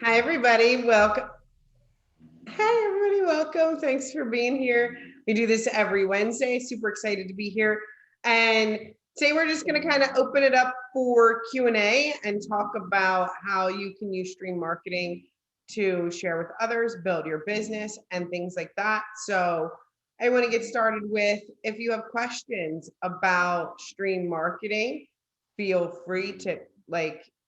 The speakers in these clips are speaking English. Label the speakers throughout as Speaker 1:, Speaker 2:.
Speaker 1: Hi, everybody. Welcome. Hi, everybody. Welcome. Thanks for being here. We do this every Wednesday. Super excited to be here. And today we're just going to kind of open it up for Q&A and talk about how you can use stream marketing to share with others, build your business, and things like that. So I want to get started with, if you have questions about stream marketing, feel free to,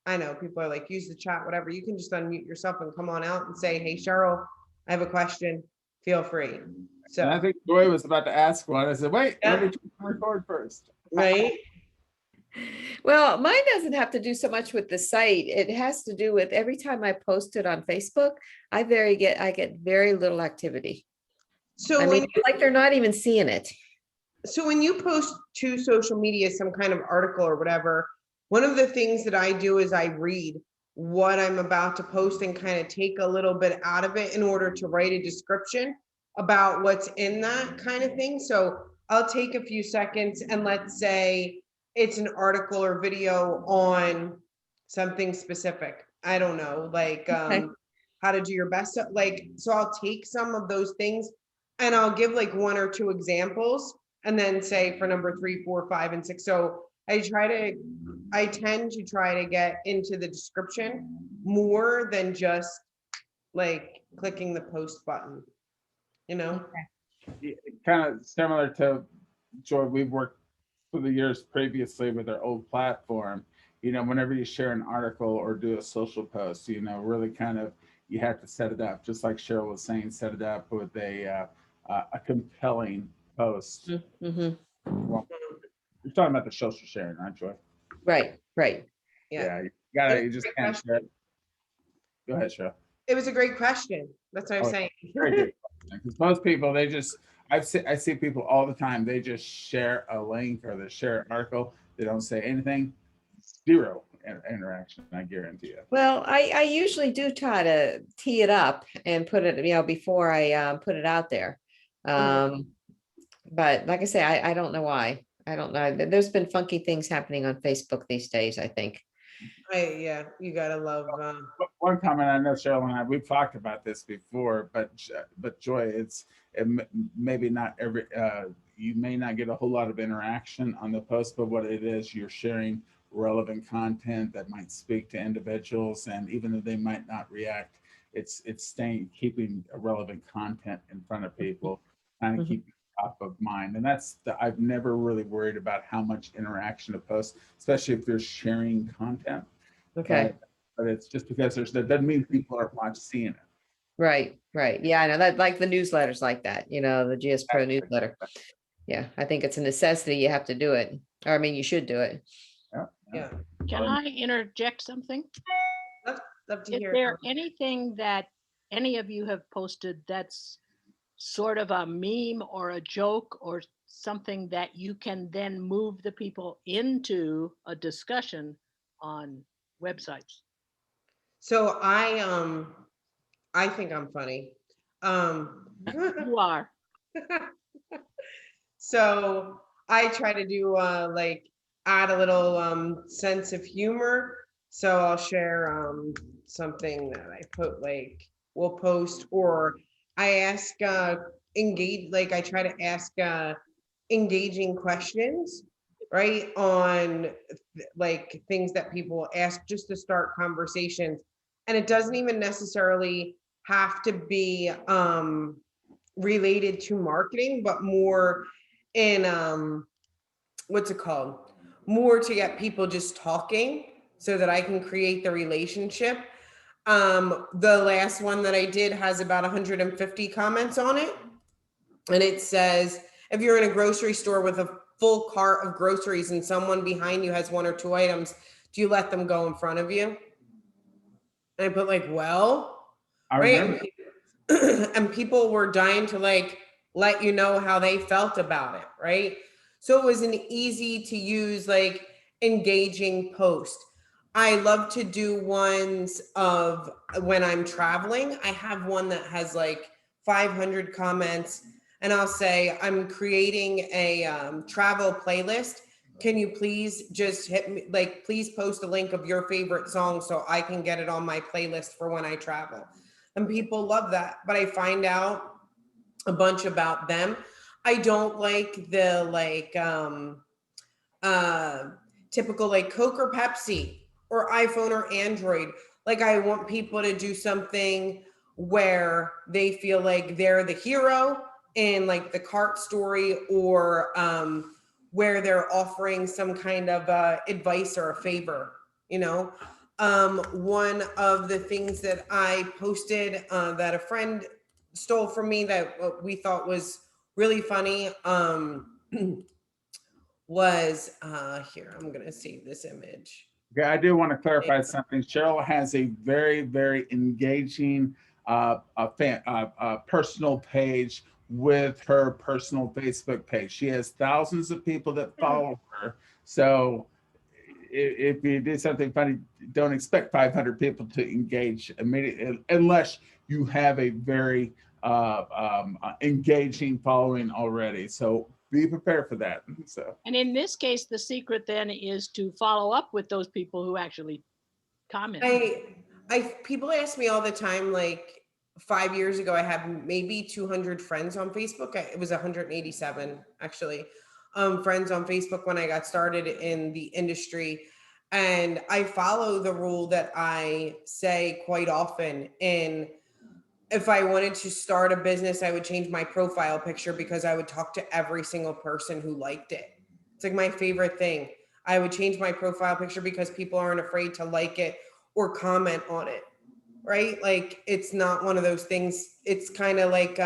Speaker 1: I know people are like, use the chat, whatever. You can just unmute yourself and come on out and say, hey, Cheryl, I have a question. Feel free.
Speaker 2: And I
Speaker 1: So,
Speaker 2: think Joy was about to ask one. I said, wait, let
Speaker 1: yeah,
Speaker 2: me record first.
Speaker 1: right.
Speaker 3: Well, mine doesn't have to do so much with the site. It has to do with every time I post it on Facebook, I get very little activity.
Speaker 1: So
Speaker 3: I
Speaker 1: when
Speaker 3: mean, it's like they're not even seeing it.
Speaker 1: when you post to social media some kind of article or whatever, one of the things that I do is I read what I'm about to post and kind of take a little bit out of it in order to write a description about what's in that kind of thing. So I'll take a few seconds and let's say it's an article or video on something specific. I don't know, like
Speaker 3: Okay.
Speaker 1: how to do your best. So I'll take some of those things and I'll give like one or two examples and then say for number 3, 4, 5, and 6. So I tend to try to get into the description more than just like clicking the post button, you know?
Speaker 2: Kind of similar to Joy, we've worked for the years previously with our old platform. Whenever you share an article or do a social post, really kind of you have to set it up, just like Cheryl was saying, set it up with a compelling post.
Speaker 3: Mm-hmm.
Speaker 2: Well, you're talking about the social sharing, aren't you?
Speaker 3: Right, right.
Speaker 1: Yeah.
Speaker 2: You just can't share it. Go ahead, Cheryl.
Speaker 1: It was a great question. That's what I'm
Speaker 2: Oh,
Speaker 1: saying.
Speaker 2: very good. Because most people, I see people all the time. They just share a link or they share an article. They don't say anything. Zero interaction. I guarantee you.
Speaker 3: Well, I usually do try to tee it up and put it, before I put it out there. Um, but like I say, I don't know why. I don't know. There's been funky things happening on Facebook these days, I think.
Speaker 1: Yeah, you gotta love.
Speaker 2: One comment, I know Cheryl and we've talked about this before, but Joy, maybe not every. You may not get a whole lot of interaction on the post, but what it is, you're sharing relevant content that might speak to individuals, and even though they might not react, it's keeping relevant content in front of people, kind of
Speaker 3: Mhm.
Speaker 2: keeping top of mind. And I've never really worried about how much interaction to post, especially if they're sharing content.
Speaker 3: Okay.
Speaker 2: But it's just because that doesn't mean people aren't seeing it.
Speaker 3: Right, right. Yeah, I know that, like the newsletters like that, the GS Pro newsletter. Yeah, I think it's a necessity. You have to do it. Or I mean, you should do it.
Speaker 2: Yeah,
Speaker 1: Yeah,
Speaker 4: Can I interject something?
Speaker 1: love to
Speaker 4: Is
Speaker 1: hear.
Speaker 4: there anything that any of you have posted that's sort of a meme or a joke or something that you can then move the people into a discussion on websites?
Speaker 1: So I think I'm funny.
Speaker 4: You are.
Speaker 1: So I try to do like add a little sense of humor. So I'll share something that I put like we'll post, or I ask engage, like I try to ask engaging questions, right, on like things that people ask just to start conversations. And it doesn't even necessarily have to be related to marketing, but more in what's it called? More to get people just talking so that I can create the relationship. The last one that I did has about 150 comments on it. And it says, if you're in a grocery store with a full cart of groceries and someone behind you has one or two items, do you let them go in front of you? And I put like, well,
Speaker 2: I
Speaker 1: right.
Speaker 2: remember.
Speaker 1: And people were dying to like let you know how they felt about it, right? So it was an easy to use, like engaging post. I love to do ones of when I'm traveling. I have one that has like 500 comments, and I'll say I'm creating a travel playlist. can you please just hit me, like, please post a link of your favorite song so I can get it on my playlist for when I travel. And people love that, but I find out a bunch about them. I don't like the typical like Coke or Pepsi or iPhone or Android. Like I want people to do something where they feel like they're the hero in like the cart story, or where they're offering some kind of advice or a favor, you know. One of the things that I posted that a friend stole from me that we thought was really funny was here, I'm gonna save this image.
Speaker 2: Okay, I do want to clarify something. Cheryl has a very, very engaging personal page with her personal Facebook page. She has thousands of people that follow her. So if you do something funny, don't expect 500 people to engage immediately, unless you have a very engaging following already. So be prepared for that. So,
Speaker 4: And in this case, the secret then is to follow up with those people who actually comment.
Speaker 1: People ask me all the time, like 5 years ago, I had maybe 200 friends on Facebook. It was 187 actually, friends on Facebook when I got started in the industry. And I follow the rule that I say quite often. And if I wanted to start a business, I would change my profile picture because I would talk to every single person who liked it. It's like my favorite thing. I would change my profile picture because people aren't afraid to like it or comment on it, right? Like it's not one of those things. It's kind of like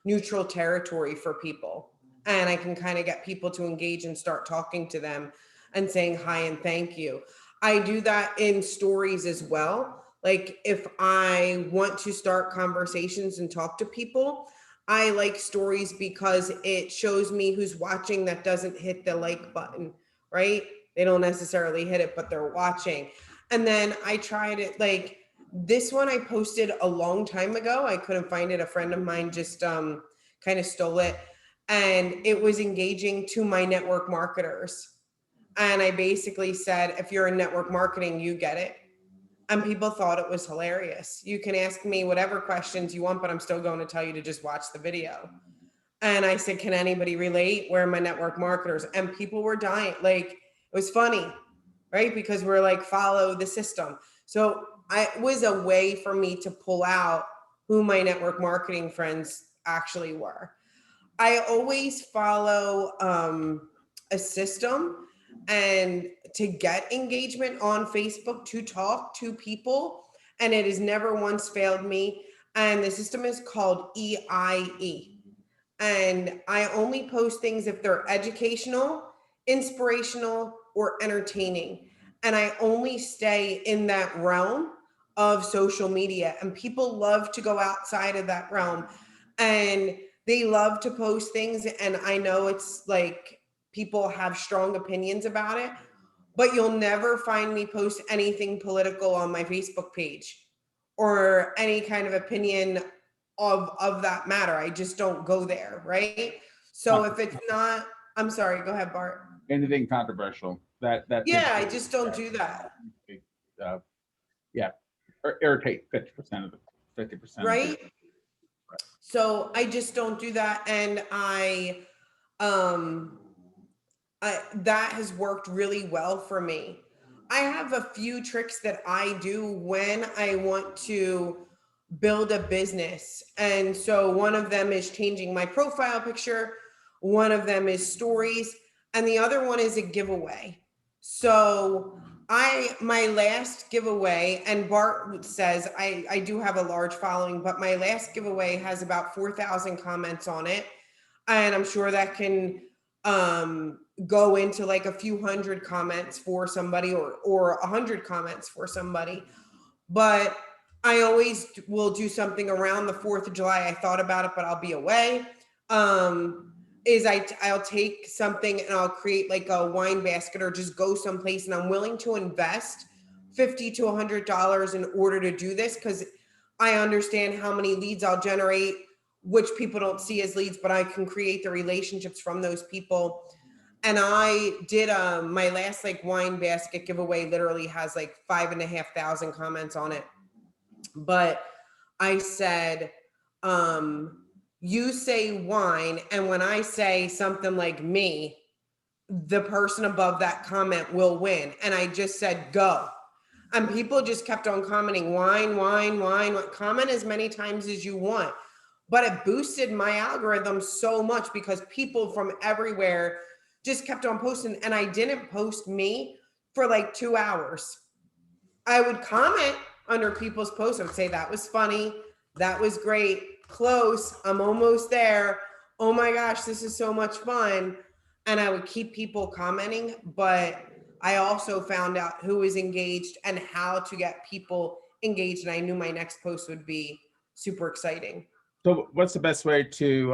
Speaker 1: neutral territory for people. And I can kind of get people to engage and start talking to them and saying hi and thank you. I do that in stories as well. Like if I want to start conversations and talk to people, I like stories because it shows me who's watching that doesn't hit the like button, right? They don't necessarily hit it, but they're watching. And then I tried it, like this one I posted a long time ago. I couldn't find it. A friend of mine just kind of stole it. And it was engaging to my network marketers. And I basically said, if you're in network marketing, you get it. And people thought it was hilarious. You can ask me whatever questions you want, but I'm still going to tell you to just watch the video. And I said, can anybody relate? Where are my network marketers? And people were dying. Like, it was funny, right? Because we're like, follow the system. So it was a way for me to pull out who my network marketing friends actually were. I always follow a system, and to get engagement on Facebook, to talk to people, and it has never once failed me. And the system is called EIE. And I only post things if they're educational, inspirational, or entertaining. And I only stay in that realm of social media. And people love to go outside of that realm. And they love to post things. And I know it's like people have strong opinions about it, but you'll never find me post anything political on my Facebook page or any kind of opinion of that matter. I just don't go there, right? So if it's not, I'm sorry, go ahead, Bart.
Speaker 2: anything controversial that
Speaker 1: Yeah, I just don't do that.
Speaker 2: Yeah, or irritate 50% of the 50%.
Speaker 1: Right? So I just don't do that. And that has worked really well for me. I have a few tricks that I do when I want to build a business. And so one of them is changing my profile picture. One of them is stories. And the other one is a giveaway. So my last giveaway, and Bart says I do have a large following, but my last giveaway has about 4,000 comments on it. And I'm sure that can go into like a few hundred comments for somebody, or 100 comments for somebody. But I always will do something around the 4th of July. I thought about it, but I'll be away. I'll take something and I'll create like a wine basket or just go someplace, and I'm willing to invest $50 to $100 in order to do this, because I understand how many leads I'll generate, which people don't see as leads, but I can create the relationships from those people. And I did my last like wine basket giveaway literally has like 5,500 comments on it. But I said, you say wine, and when I say something like me, the person above that comment will win. And I just said, go. And people just kept on commenting, wine, wine, wine, comment as many times as you want. But it boosted my algorithm so much because people from everywhere just kept on posting. And I didn't post me for like 2 hours. I would comment under people's posts. I would say, that was funny. That was great. Close. I'm almost there. Oh my gosh, this is so much fun. And I would keep people commenting, but I also found out who was engaged and how to get people engaged. And I knew my next post would be super exciting.
Speaker 2: So what's the best way to,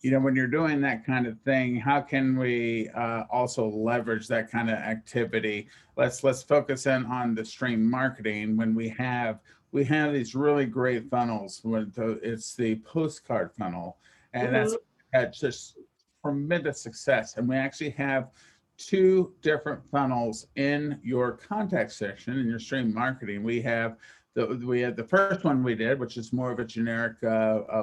Speaker 2: when you're doing that kind of thing, how can we also leverage that kind of activity? Let's focus in on the stream marketing. When we have these really great funnels. It's the postcard funnel, and that's had just tremendous success. And we actually have 2 different funnels in your contact section in your stream marketing. We had the first one we did, which is more of a generic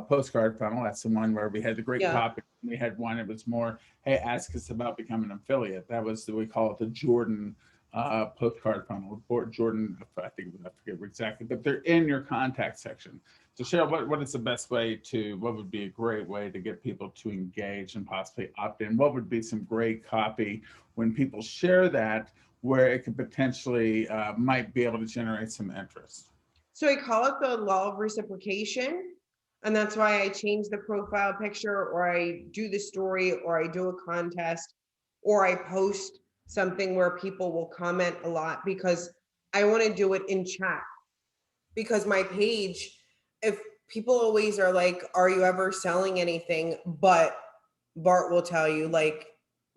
Speaker 2: postcard funnel. That's the one where we had the great copy. We had one that was more, hey, ask us about becoming an affiliate. That was we call it the Jordan postcard funnel. Jordan, I forget exactly, but they're in your contact section. So Cheryl, what is the best way what would be a great way to get people to engage and possibly opt in? What would be some great copy when people share that, where it could potentially might be able to generate some interest?
Speaker 1: So I call it the law of reciprocation. And that's why I change the profile picture, or I do the story, or I do a contest, or I post something where people will comment a lot, because I want to do it in chat. Because my page, if people always are like, are you ever selling anything? But Bart will tell you, like,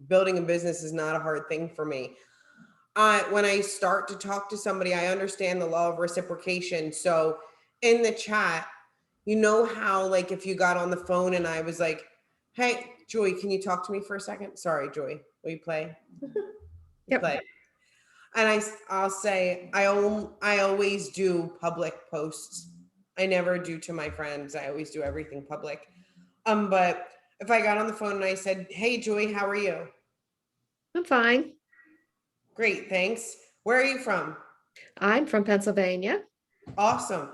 Speaker 1: building a business is not a hard thing for me. When I start to talk to somebody, I understand the law of reciprocation. So in the chat, you know how, like, if you got on the phone and I was like, hey, Joy, can you talk to me for a second? Sorry, Joy, will you play?
Speaker 3: Yep.
Speaker 1: Play. And I'll say, I always do public posts. I never do to my friends. I always do everything public. But if I got on the phone and I said, hey, Joy, how are you?
Speaker 3: I'm fine.
Speaker 1: Great, thanks. Where are you from?
Speaker 3: I'm from Pennsylvania.
Speaker 1: Awesome.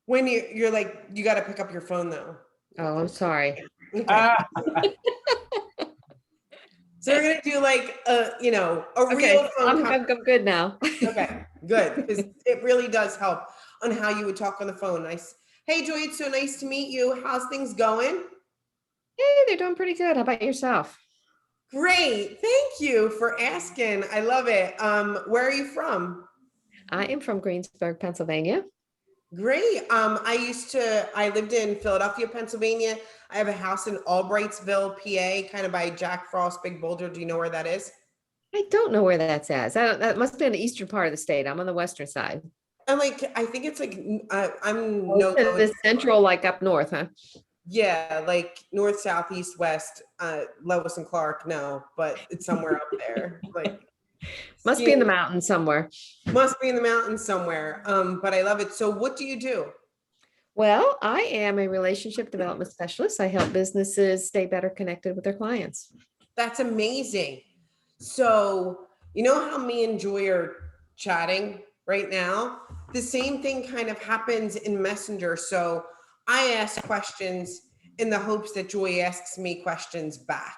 Speaker 1: When you're like, you got to pick up your phone though.
Speaker 3: Oh, I'm sorry.
Speaker 1: Okay. So we're gonna do like a real phone
Speaker 3: I'm good now.
Speaker 1: Okay, good, because it really does help on how you would talk on the phone. Hey Joy, it's so nice to meet you. How's things going?
Speaker 3: Hey, they're doing pretty good. How about yourself?
Speaker 1: Great, thank you for asking. I love it. Where are you from?
Speaker 3: I am from Greensburg, Pennsylvania.
Speaker 1: Great. I lived in Philadelphia, Pennsylvania. I have a house in Albrightsville, PA, kind of by Jack Frost, Big Boulder. Do you know where that is?
Speaker 3: I don't know where that's at. That must be in the eastern part of the state. I'm on the western side.
Speaker 1: I think it's like
Speaker 3: The central, like up north, huh?
Speaker 1: Yeah, like north, south, east, west, Lewis and Clark. No, but it's somewhere up there. Like
Speaker 3: must be in the mountains somewhere.
Speaker 1: Must be in the mountains somewhere. But I love it. So what do you do?
Speaker 3: Well, I am a relationship development specialist. I help businesses stay better connected with their clients.
Speaker 1: That's amazing. So you know how me and Joy are chatting right now? The same thing kind of happens in Messenger. So I ask questions in the hopes that Joy asks me questions back.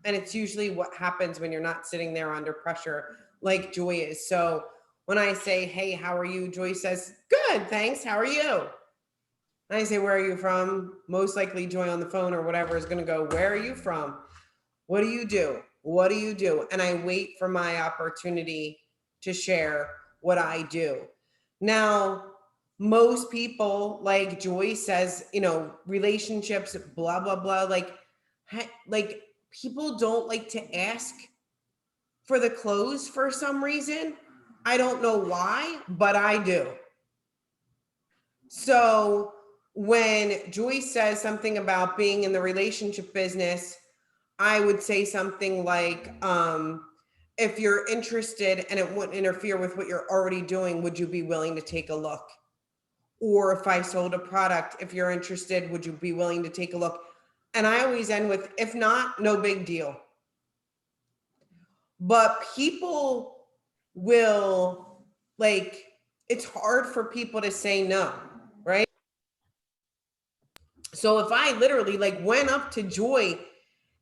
Speaker 1: And it's usually what happens when you're not sitting there under pressure like Joy is. So when I say, hey, how are you? Joy says, good, thanks. How are you? And I say, where are you from? Most likely Joy on the phone or whatever is going to go, where are you from? What do you do? What do you do? And I wait for my opportunity to share what I do. Now, most people, like Joy says, relationships, blah, blah, blah, like people don't like to ask for the close for some reason. I don't know why, but I do. So when Joy says something about being in the relationship business, I would say something like, if you're interested and it wouldn't interfere with what you're already doing, would you be willing to take a look? Or if I sold a product, if you're interested, would you be willing to take a look? And I always end with, if not, no big deal. But people will, like, it's hard for people to say no, right? So if I literally like went up to Joy,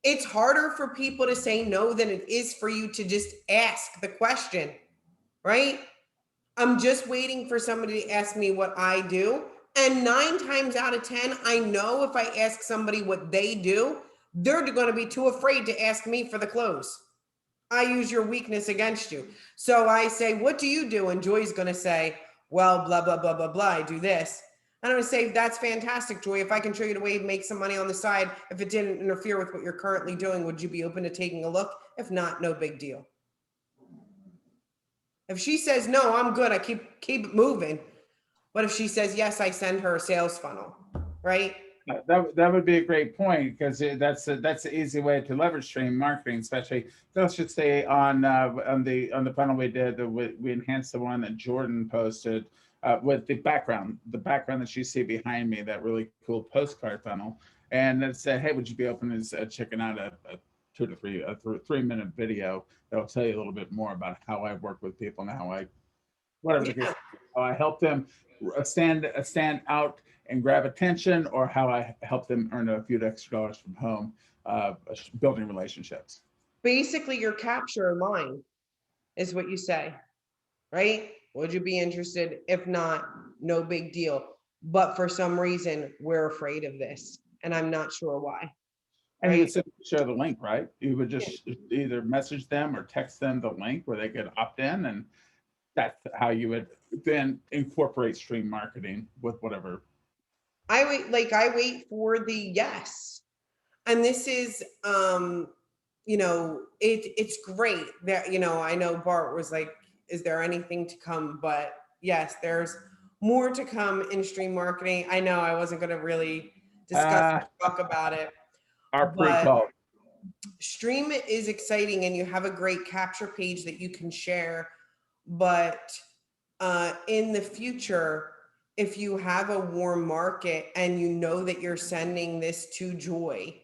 Speaker 1: it's harder for people to say no than it is for you to just ask the question, right? I'm just waiting for somebody to ask me what I do. And 9 times out of 10, I know if I ask somebody what they do, they're going to be too afraid to ask me for the close. I use your weakness against you. So I say, what do you do? And Joy's going to say, well, blah, blah, blah, blah, blah. I do this. And I'm going to say, that's fantastic, Joy. If I can show you a way to make some money on the side, if it didn't interfere with what you're currently doing, would you be open to taking a look? If not, no big deal. If she says, no, I'm good, I keep it moving. But if she says, yes, I send her a sales funnel, right?
Speaker 2: That would be a great point, because that's an easy way to leverage stream marketing, especially, let's just say on the funnel we did, we enhanced the one that Jordan posted with the background that you see behind me, that really cool postcard funnel, and it said, hey, would you be open to checking out a 2 to 3 minute video that will tell you a little bit more about how I work with people and how I help them stand out and grab attention, or how I help them earn a few extra dollars from home, building relationships.
Speaker 1: Basically, your capture line is what you say, right? Would you be interested? If not, no big deal. But for some reason, we're afraid of this, and I'm not sure why.
Speaker 2: And you would
Speaker 1: Right.
Speaker 2: simply share the link, right? You would just either message them or text them the link where they could opt in, and that's how you would then incorporate stream marketing with whatever.
Speaker 1: I wait for the yes. And this is, it's great that, I know Bart was like, is there anything to come? But yes, there's more to come in stream marketing. I know I wasn't going to really discuss talk about it.
Speaker 2: Our
Speaker 1: But
Speaker 2: pre-call.
Speaker 1: Stream is exciting, and you have a great capture page that you can share. But in the future, if you have a warm market and you know that you're sending this to Joy,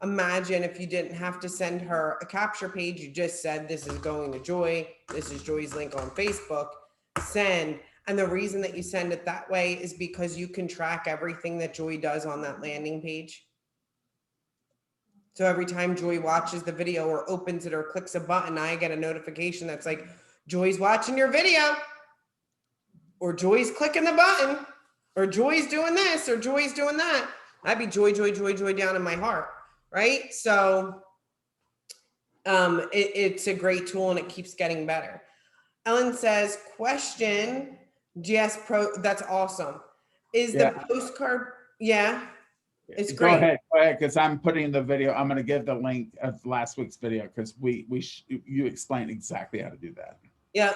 Speaker 1: imagine if you didn't have to send her a capture page, you just said, this is going to Joy, this is Joy's link on Facebook, send. And the reason that you send it that way is because you can track everything that Joy does on that landing page. So every time Joy watches the video or opens it or clicks a button, I get a notification that's like, Joy's watching your video, or Joy's clicking the button, or Joy's doing this, or Joy's doing that. I'd be joy, joy, joy, joy down in my heart, right? So it's a great tool, and it keeps getting better. Ellen says, question, GS Pro, that's awesome. Is the postcard, it's great.
Speaker 2: Go ahead, because I'm putting the video. I'm going to give the link of last week's video, because you explained exactly how to do that.
Speaker 1: Yeah.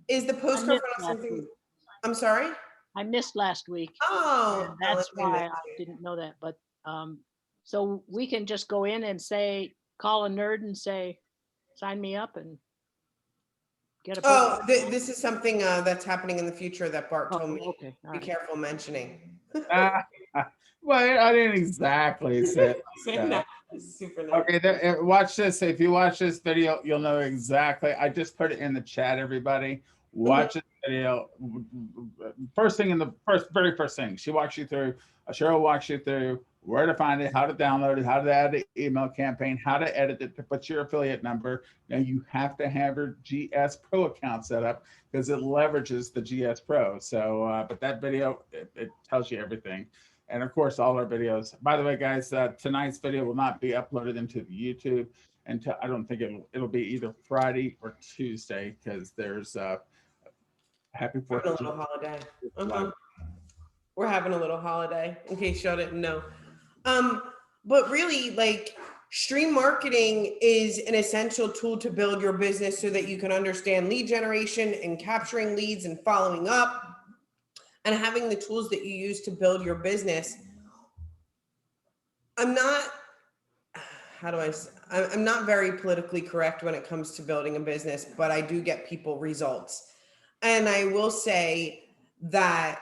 Speaker 1: Is the postcard something? I'm sorry?
Speaker 4: I missed last week.
Speaker 1: Oh,
Speaker 4: and that's why I didn't know that. But so we can just go in and say, call a nerd and say, sign me up and get a.
Speaker 1: Oh, this is something that's happening in the future that Bart told me.
Speaker 4: Okay.
Speaker 1: Be careful mentioning.
Speaker 2: Well, I didn't exactly say that.
Speaker 1: Super nice.
Speaker 2: Okay, watch this. If you watch this video, you'll know exactly. I just put it in the chat, everybody. Watch this video. First thing very first thing, she walks you through, Cheryl walks you through where to find it, how to download it, how to add an email campaign, how to edit it to put your affiliate number. Now you have to have your GS Pro account set up, because it leverages the GS Pro. So, but that video, it tells you everything. And of course, all our videos. By the way, guys, tonight's video will not be uploaded into the YouTube until, I don't think it'll be either Friday or Tuesday, because there's happy 4th of July.
Speaker 1: Holiday. We're having a little holiday, in case y'all didn't know. But really, like, stream marketing is an essential tool to build your business so that you can understand lead generation and capturing leads and following up, and having the tools that you use to build your business. I'm not very politically correct when it comes to building a business, but I do get people results. And I will say that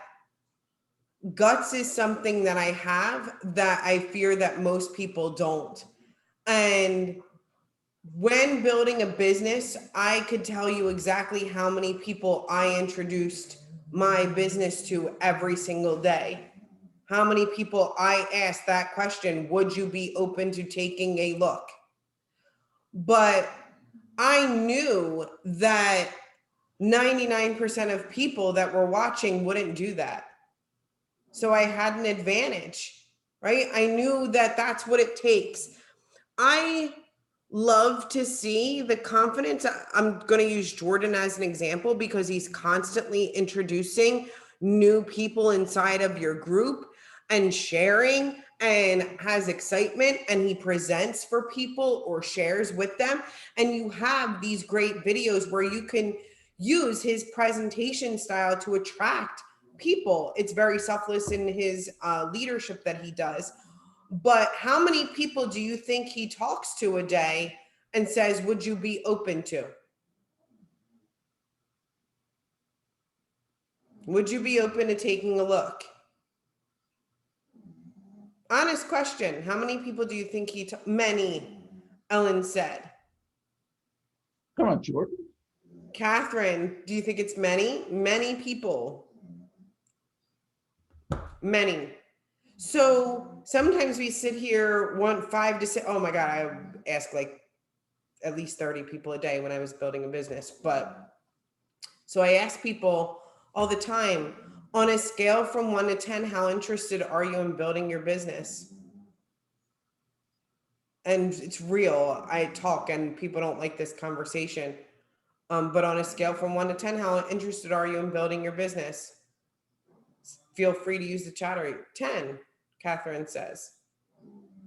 Speaker 1: guts is something that I have that I fear that most people don't. And when building a business, I could tell you exactly how many people I introduced my business to every single day. How many people I asked that question, would you be open to taking a look? But I knew that 99% of people that were watching wouldn't do that. So I had an advantage, right? I knew that that's what it takes. I love to see the confidence. I'm going to use Jordan as an example because he's constantly introducing new people inside of your group and sharing and has excitement, and he presents for people or shares with them. And you have these great videos where you can use his presentation style to attract people. It's very selfless in his leadership that he does. But how many people do you think he talks to a day and says, would you be open to? Would you be open to taking a look? Honest question. How many people do you think many, Ellen said.
Speaker 2: Come on, Jordan.
Speaker 1: Catherine, do you think it's many? Many people. Many. So sometimes we sit here, want 5 to 6. Oh my God, I ask like at least 30 people a day when I was building a business. But so I ask people all the time, on a scale from 1 to 10, how interested are you in building your business? And it's real. I talk and people don't like this conversation. But on a scale from 1 to 10, how interested are you in building your business? Feel free to use the chat or 10, Catherine says.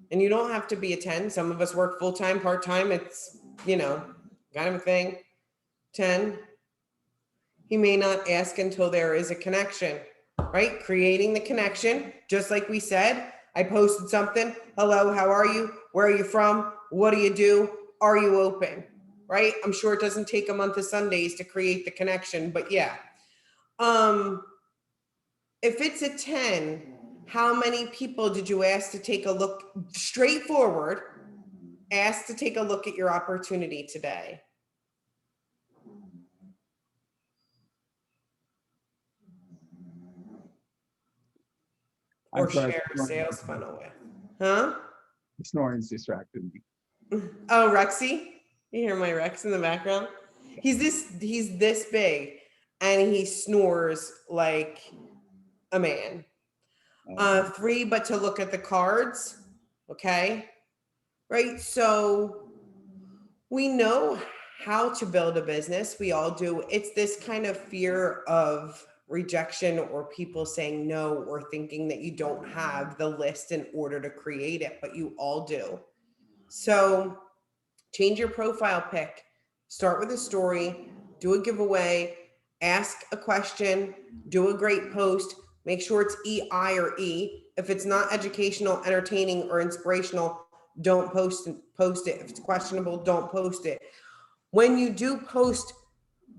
Speaker 1: And you don't have to be a 10. Some of us work full-time, part-time. It's, kind of a thing. 10. He may not ask until there is a connection, right? Creating the connection, just like we said. I posted something. Hello, how are you? Where are you from? What do you do? Are you open? Right? I'm sure it doesn't take a month of Sundays to create the connection, but yeah. If it's a 10, how many people did you ask to take a look? Straightforward, ask to take a look at your opportunity today. Or share a sales funnel with. Huh?
Speaker 2: Snoring's distracted me.
Speaker 1: Oh, Rexy. You hear my Rex in the background? He's this big and he snores like a man. 3, but to look at the cards. Okay. Right. So we know how to build a business. We all do. It's this kind of fear of rejection or people saying no or thinking that you don't have the list in order to create it, but you all do. So change your profile pic, start with a story, do a giveaway, ask a question, do a great post, make sure it's EI or E. If it's not educational, entertaining, or inspirational, don't post it. If it's questionable, don't post it. When you do post,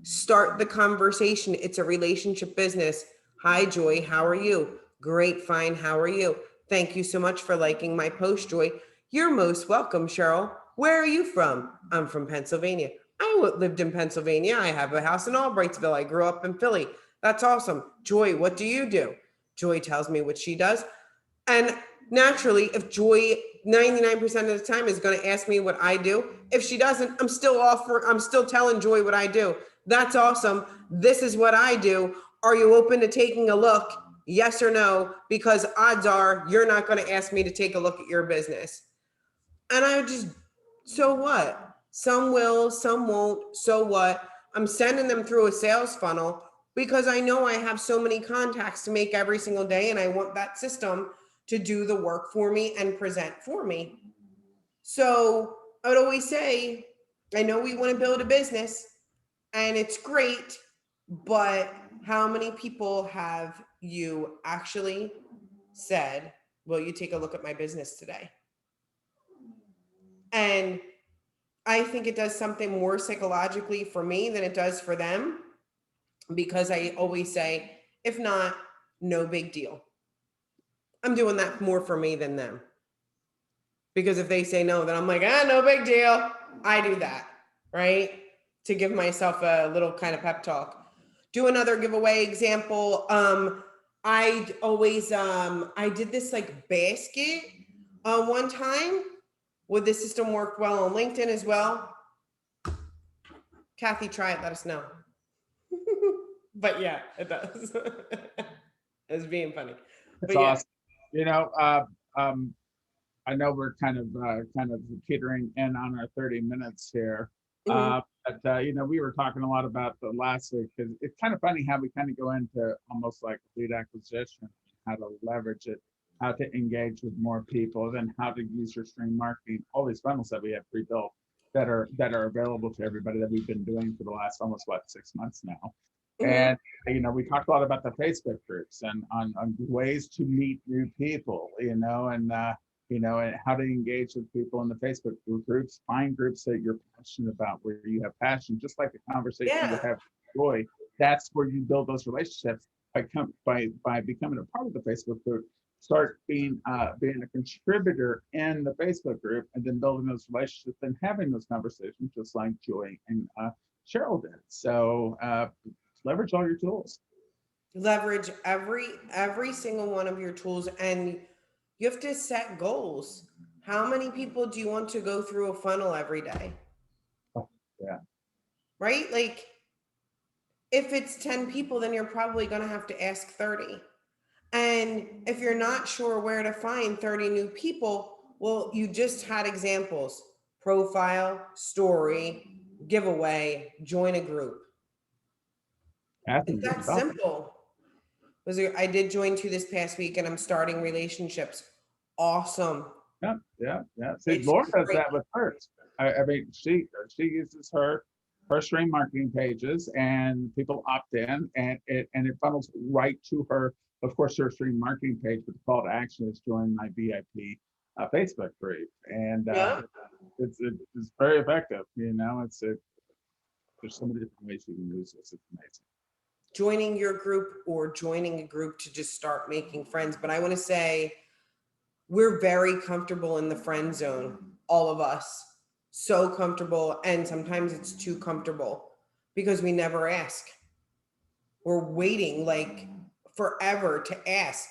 Speaker 1: start the conversation. It's a relationship business. Hi, Joy. How are you? Great. Fine. How are you? Thank you so much for liking my post, Joy. You're most welcome, Cheryl. Where are you from? I'm from Pennsylvania. I lived in Pennsylvania. I have a house in Albrightsville. I grew up in Philly. That's awesome. Joy, what do you do? Joy tells me what she does. And naturally, if Joy 99% of the time is going to ask me what I do, if she doesn't, I'm still telling Joy what I do. That's awesome. This is what I do. Are you open to taking a look? Yes or no? Because odds are you're not going to ask me to take a look at your business. And I would just, so what? Some will, some won't. So what? I'm sending them through a sales funnel because I know I have so many contacts to make every single day. And I want that system to do the work for me and present for me. So I would always say, I know we want to build a business and it's great, but how many people have you actually said, will you take a look at my business today? And I think it does something more psychologically for me than it does for them, because I always say, if not, no big deal. I'm doing that more for me than them. Because if they say no, then I'm like, no big deal. I do that, right? To give myself a little kind of pep talk. Do another giveaway example. I always I did this like basket one time. Would the system work well on LinkedIn as well? Kathy, try it, let us know. But yeah, it does. It's being funny.
Speaker 2: It's
Speaker 1: But yeah.
Speaker 2: awesome. You know, I know we're kind of teetering in on our 30 minutes here.
Speaker 1: Mhm.
Speaker 2: But you know, we were talking a lot about the last week, because it's kind of funny how we kind of go into almost like lead acquisition, how to leverage it, how to engage with more people, then how to use your stream marketing, all these funnels that we have pre-built that are available to everybody that we've been doing for the last almost 6 months now.
Speaker 1: Mhm.
Speaker 2: And you know, we talked a lot about the Facebook groups and on ways to meet new people, you know, and how to engage with people in the Facebook groups, find groups that you're passionate about, where you have passion, just like the conversation you
Speaker 1: Yeah.
Speaker 2: have with Joy. That's where you build those relationships by becoming a part of the Facebook group. Start being a contributor in the Facebook group, and then building those relationships and having those conversations, just like Joy and Cheryl did. So leverage all your tools.
Speaker 1: Leverage every single one of your tools, and you have to set goals. How many people do you want to go through a funnel every day?
Speaker 2: Oh, yeah.
Speaker 1: Right? Like, if it's 10 people, then you're probably going to have to ask 30. And if you're not sure where to find 30 new people, well, you just had examples: profile, story, giveaway, join a group.
Speaker 2: Kathy,
Speaker 1: It's that
Speaker 2: about
Speaker 1: simple. I did join 2 this past week, and I'm starting relationships. Awesome.
Speaker 2: Yeah. See,
Speaker 1: It's
Speaker 2: Laura does
Speaker 1: great.
Speaker 2: that with hers. I mean, she uses her stream marketing pages, and people opt in, and it funnels right to her. Of course, her stream marketing page, but the call to action is join my VIP Facebook group, and
Speaker 1: Yeah.
Speaker 2: it's very effective. You know, there's so many different ways you can use this. It's amazing.
Speaker 1: Joining your group or joining a group to just start making friends. But I want to say, we're very comfortable in the friend zone, all of us. So comfortable. And sometimes it's too comfortable because we never ask. We're waiting like forever to ask.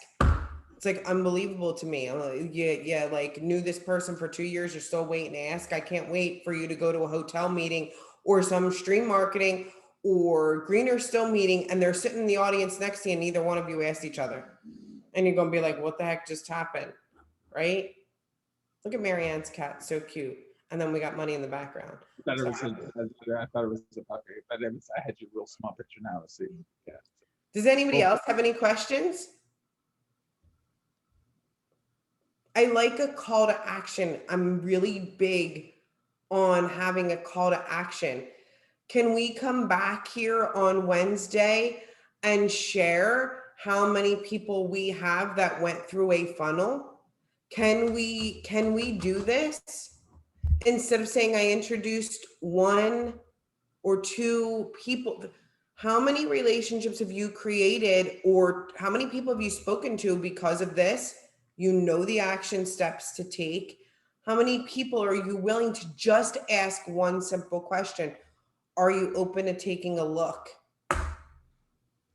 Speaker 1: It's like unbelievable to me. I'm like, yeah, like knew this person for 2 years. You're still waiting to ask. I can't wait for you to go to a hotel meeting or some stream marketing or greener still meeting, and they're sitting in the audience next to you, and neither one of you asked each other. And you're gonna be like, what the heck just happened? Right? Look at Marianne's cat, so cute. And then we got money in the background.
Speaker 2: I thought it was a puppy, but I had your real small picture now to see. Yeah.
Speaker 1: Does anybody
Speaker 2: Cool.
Speaker 1: else have any questions? I like a call to action. I'm really big on having a call to action. Can we come back here on Wednesday and share how many people we have that went through a funnel? Can we do this? Instead of saying I introduced 1 or 2 people, how many relationships have you created, or how many people have you spoken to because of this? You know the action steps to take. How many people are you willing to just ask one simple question? Are you open to taking a look?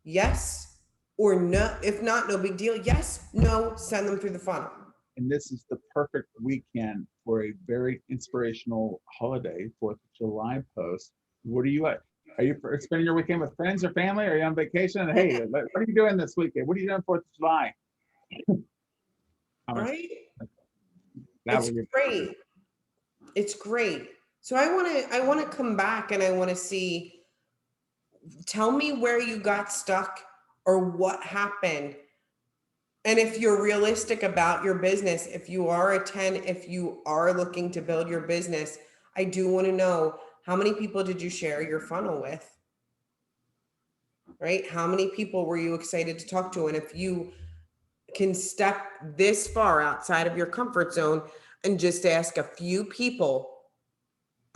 Speaker 1: Yes or no? If not, no big deal. Yes, no, send them through the funnel.
Speaker 2: And this is the perfect weekend for a very inspirational holiday, 4th of July post. What are you at? Are you spending your weekend with friends or family? Are you on vacation? Hey, what are you doing this weekend? What are you doing 4th of July?
Speaker 1: Right?
Speaker 2: That
Speaker 1: It's
Speaker 2: would be
Speaker 1: great. It's great. So I want to come back, and I want to see, tell me where you got stuck or what happened. And if you're realistic about your business, if you are a 10, if you are looking to build your business, I do want to know, how many people did you share your funnel with? Right? How many people were you excited to talk to? And if you can step this far outside of your comfort zone and just ask a few people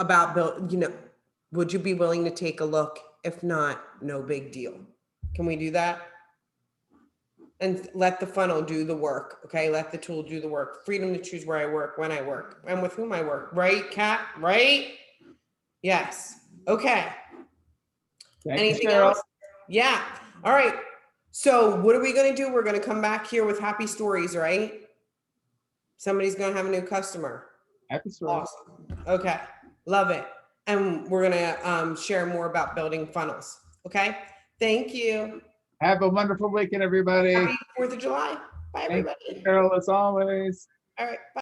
Speaker 1: about would you be willing to take a look? If not, no big deal. Can we do that? And let the funnel do the work, okay? Let the tool do the work. Freedom to choose where I work, when I work, and with whom I work, right, Kat? Right? Yes. Okay.
Speaker 2: Thank you,
Speaker 1: Anything
Speaker 2: Cheryl.
Speaker 1: else? Yeah. All right. So what are we going to do? We're going to come back here with happy stories, right? Somebody's going to have a new customer.
Speaker 2: Happy story.
Speaker 1: Awesome. Okay. Love it. And we're going to share more about building funnels. Okay. Thank you.
Speaker 2: Have a wonderful weekend, everybody.
Speaker 1: Happy 4th of July. Bye,
Speaker 2: Thank
Speaker 1: everybody.
Speaker 2: you, Cheryl, as always.
Speaker 1: All right. Bye.